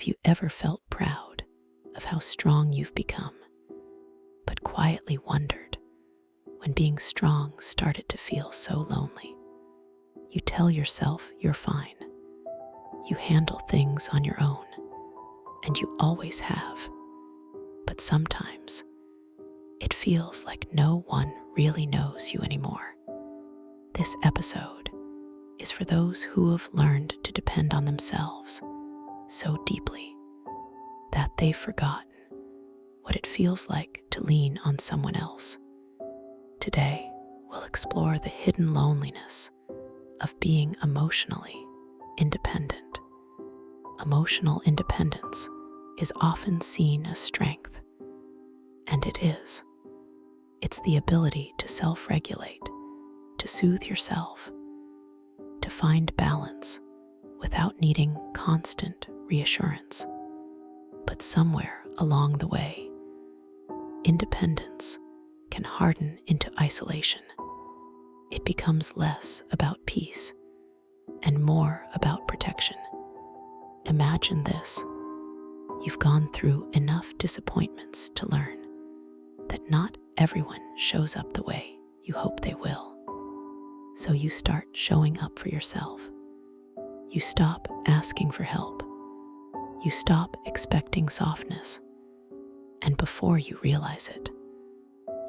Have you ever felt proud of how strong you've become, but quietly wondered when being strong started to feel so lonely? You tell yourself you're fine. You handle things on your own, and you always have. But sometimes it feels like no one really knows you anymore. This episode is for those who have learned to depend on themselves so deeply that they've forgotten what it feels like to lean on someone else. Today, we'll explore the hidden loneliness of being emotionally independent. Emotional independence is often seen as strength, and it is. It's the ability to self-regulate, to soothe yourself, to find balance without needing constant reassurance. But somewhere along the way, independence can harden into isolation. It becomes less about peace and more about protection. Imagine this. You've gone through enough disappointments to learn that not everyone shows up the way you hope they will. So you start showing up for yourself. You stop asking for help. You stop expecting softness. And before you realize it,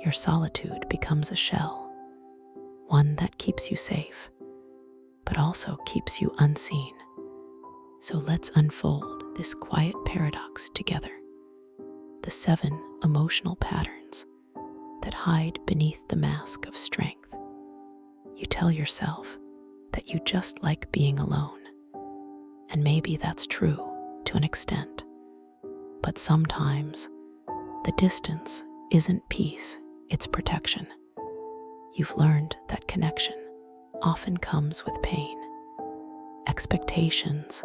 your solitude becomes a shell, one that keeps you safe, but also keeps you unseen. So let's unfold this quiet paradox together. The 7 emotional patterns that hide beneath the mask of strength. You tell yourself that you just like being alone, and maybe that's true to an extent. But sometimes the distance isn't peace, it's protection. You've learned that connection often comes with pain, expectations,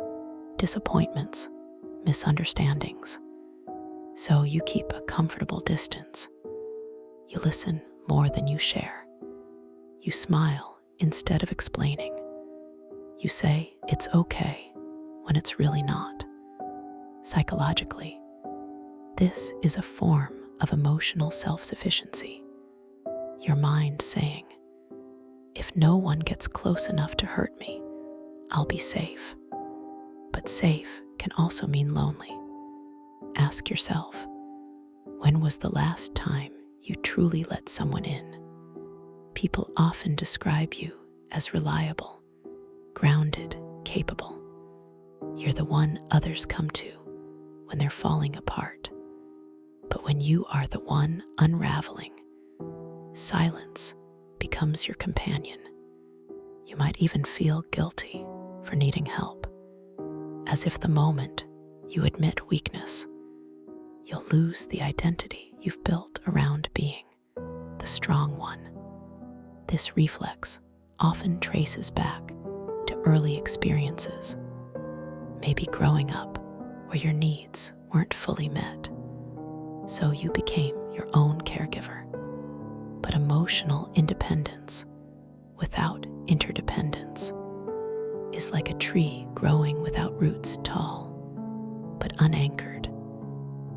disappointments, misunderstandings. So you keep a comfortable distance. You listen more than you share. You smile instead of explaining. You say it's okay when it's really not. Psychologically, this is a form of emotional self-sufficiency. Your mind saying, if no one gets close enough to hurt me, I'll be safe. But safe can also mean lonely. Ask yourself, when was the last time you truly let someone in? People often describe you as reliable, grounded, capable. You're the one others come to when they're falling apart. But when you are the one unraveling, silence becomes your companion. You might even feel guilty for needing help, as if the moment you admit weakness, you'll lose the identity you've built around being the strong one. This reflex often traces back to early experiences, maybe growing up where your needs weren't fully met, so you became your own caregiver. But emotional independence without interdependence is like a tree growing without roots, tall but unanchored.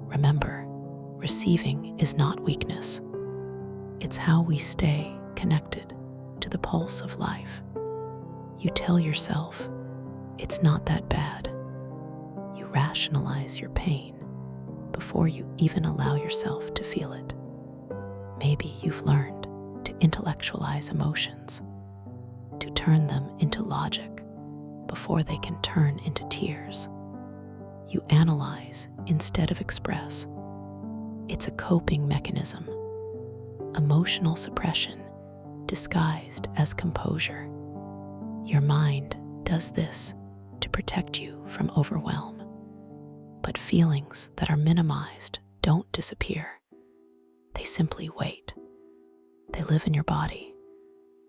Remember, receiving is not weakness. It's how we stay connected to the pulse of life. You tell yourself it's not that bad. You rationalize your pain before you even allow yourself to feel it. Maybe you've learned to intellectualize emotions, to turn them into logic before they can turn into tears. You analyze instead of express. It's a coping mechanism, emotional suppression disguised as composure. Your mind does this to protect you from overwhelm. But feelings that are minimized don't disappear. They simply wait. They live in your body,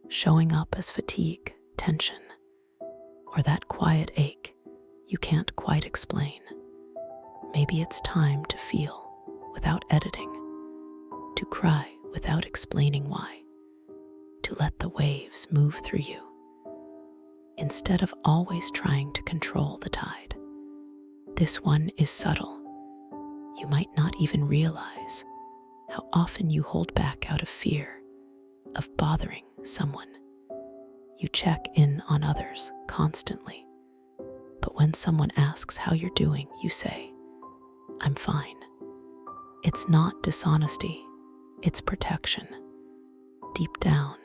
showing up as fatigue, tension, or that quiet ache you can't quite explain. Maybe it's time to feel without editing, to cry without explaining why, to let the waves move through you, instead of always trying to control the tide. This one is subtle. You might not even realize how often you hold back out of fear of bothering someone. You check in on others constantly, but when someone asks how you're doing, you say, "I'm fine." It's not dishonesty, it's protection. Deep down,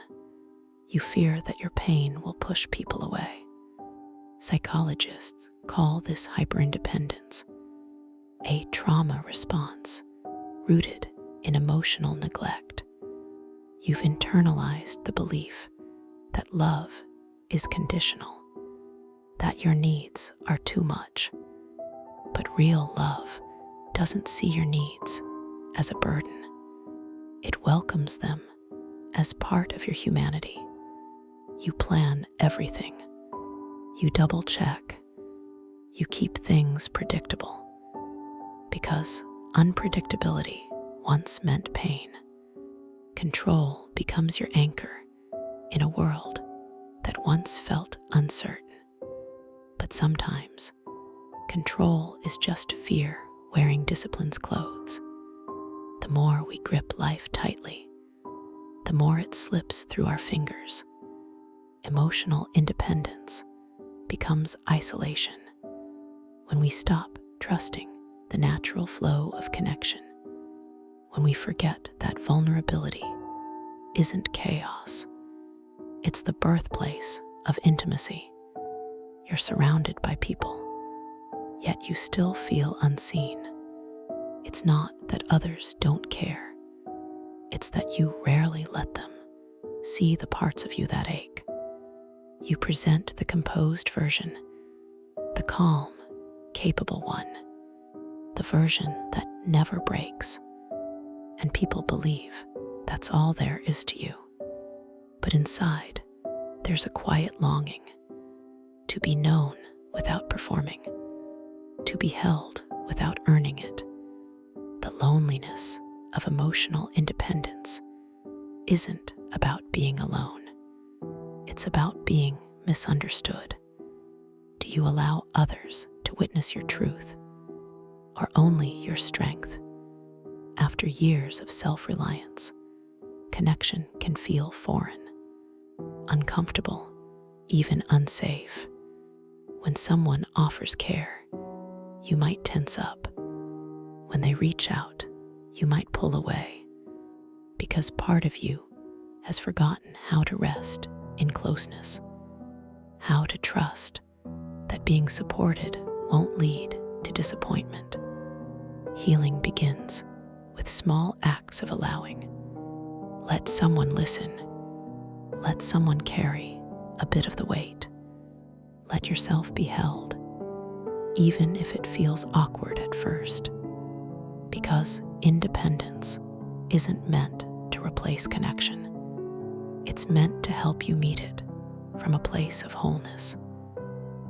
you fear that your pain will push people away. Psychologists call this hyperindependence, a trauma response rooted in emotional neglect. You've internalized the belief that love is conditional, that your needs are too much. But real love doesn't see your needs as a burden. It welcomes them as part of your humanity. You plan everything. You double check. You keep things predictable. Because unpredictability once meant pain. Control becomes your anchor in a world that once felt uncertain. But sometimes, control is just fear wearing discipline's clothes. The more we grip life tightly, the more it slips through our fingers. Emotional independence becomes isolation when we stop trusting the natural flow of connection, when we forget that vulnerability isn't chaos, it's the birthplace of intimacy. You're surrounded by people, yet you still feel unseen. It's not that others don't care, it's that you rarely let them see the parts of you that ache. You present the composed version, the calm, capable one, the version that never breaks. And people believe that's all there is to you. But inside, there's a quiet longing to be known without performing, to be held without earning it. The loneliness of emotional independence isn't about being alone. It's about being misunderstood. Do you allow others to witness your truth, or only your strength? After years of self-reliance, connection can feel foreign, uncomfortable, even unsafe. When someone offers care, you might tense up. When they reach out, you might pull away, because part of you has forgotten how to rest in closeness, how to trust that being supported won't lead to disappointment. Healing begins with small acts of allowing. Let someone listen. Let someone carry a bit of the weight. Let yourself be held, even if it feels awkward at first. Because independence isn't meant to replace connection. It's meant to help you meet it from a place of wholeness.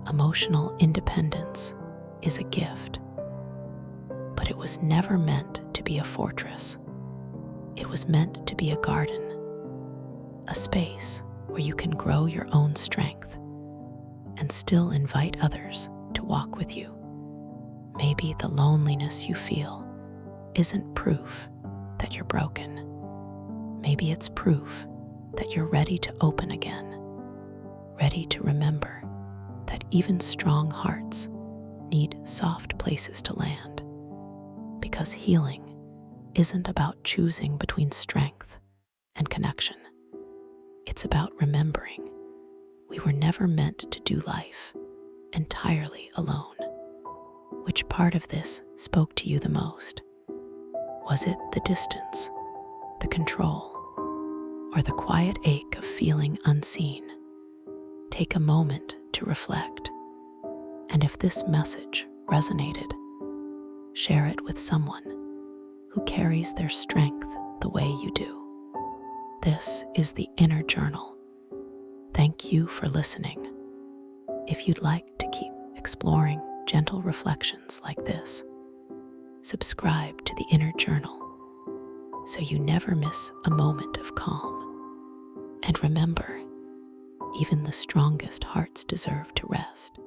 Emotional independence is a gift, but it was never meant to be a fortress. It was meant to be a garden, a space where you can grow your own strength and still invite others to walk with you. Maybe the loneliness you feel isn't proof that you're broken. Maybe it's proof that you're ready to open again, ready to remember that even strong hearts need soft places to land. Because healing isn't about choosing between strength and connection. It's about remembering we were never meant to do life entirely alone. Which part of this spoke to you the most? Was it the distance, the control, or the quiet ache of feeling unseen? Take a moment to reflect. And if this message resonated, share it with someone who carries their strength the way you do. This is the Inner Journal. Thank you for listening. If you'd like to keep exploring gentle reflections like this, subscribe to the Inner Journal so you never miss a moment of calm. And remember, even the strongest hearts deserve to rest.